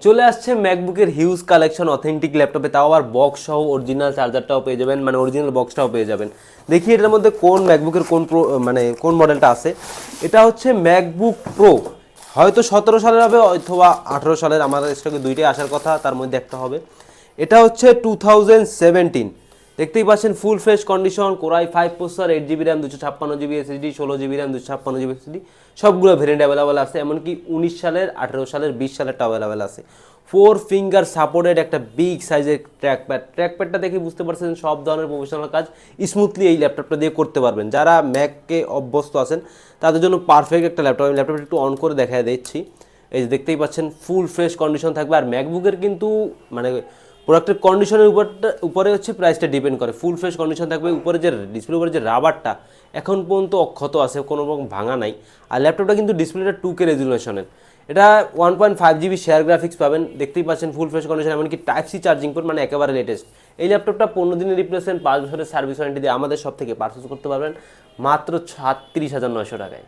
চলে আসছে ম্যাকবুকের huge collection authentic ল্যাপটপে, তাও আবার বক্স সহ অরিজিনাল চার্জারটাও পেয়ে যাবেন, মানে অরিজিনাল বক্সটাও পেয়ে যাবেন। দেখি এটার মধ্যে কোন ম্যাকবুকের কোন প্রো মানে কোন মডেলটা আছে। এটা হচ্ছে ম্যাকবুক প্রো, হয়তো 17 সালের হবে অথবা 18 সালের, আমাদের স্টকে দুইটাই আসার কথা, তার মধ্যে একটা হবে। এটা হচ্ছে 2017, দেখতেই পাচ্ছেন full fresh condition, core i 5 processor, 8 GB RAM, 256 GB SSD, 16 GB RAM, 256 GB SSD, সবগুলো ভেরিয়েন্ট অ্যাভেলেবেল আছে। এমনকি 19 সালের, 18 সালের, 20 সালেরটা অ্যাভেলেবেল আছে। 4 ফিঙ্গার সাপোর্টেড একটা বিগ সাইজের ট্র্যাকপ্যাডটা দেখে বুঝতে পারছেন সব ধরনের প্রফেশনাল কাজ স্মুথলি এই ল্যাপটপটা দিয়ে করতে পারবেন। যারা ম্যাককে অভ্যস্ত আছেন তাদের জন্য পারফেক্ট একটা ল্যাপটপ। আমি ল্যাপটপটা একটু অন করে দেখা দিচ্ছি। এই যে দেখতেই পাচ্ছেন ফুল ফ্রেশ কন্ডিশন থাকবে। আর ম্যাকবুকের কিন্তু মানে প্রোডাক্টের কন্ডিশনের উপরে হচ্ছে প্রাইসটা ডিপেন্ড করে। ফুল ফ্রেশ কন্ডিশন থাকবে, উপরে যে ডিসপ্লের উপরে যে রাবারটা এখন পর্যন্ত অক্ষত আছে, কোনো রকম ভাঙা নাই। আর ল্যাপটপটা কিন্তু ডিসপ্লেটা 2K রেজুলেশনের। এটা 1.5 জিবি শেয়ার গ্রাফিক্স পাবেন, দেখতেই পাচ্ছেন ফুল ফ্রেশ কন্ডিশন, এমনকি টাইপ সি চার্জিং পোর্ট, মানে একেবারে লেটেস্ট। এই ল্যাপটপটা 15 দিনের রিপ্লেসমেন্ট, 5 বছরের সার্ভিস ওয়ারেন্টি দিয়ে আমাদের সব থেকে পারচেস করতে পারবেন মাত্র 36,900 টাকায়।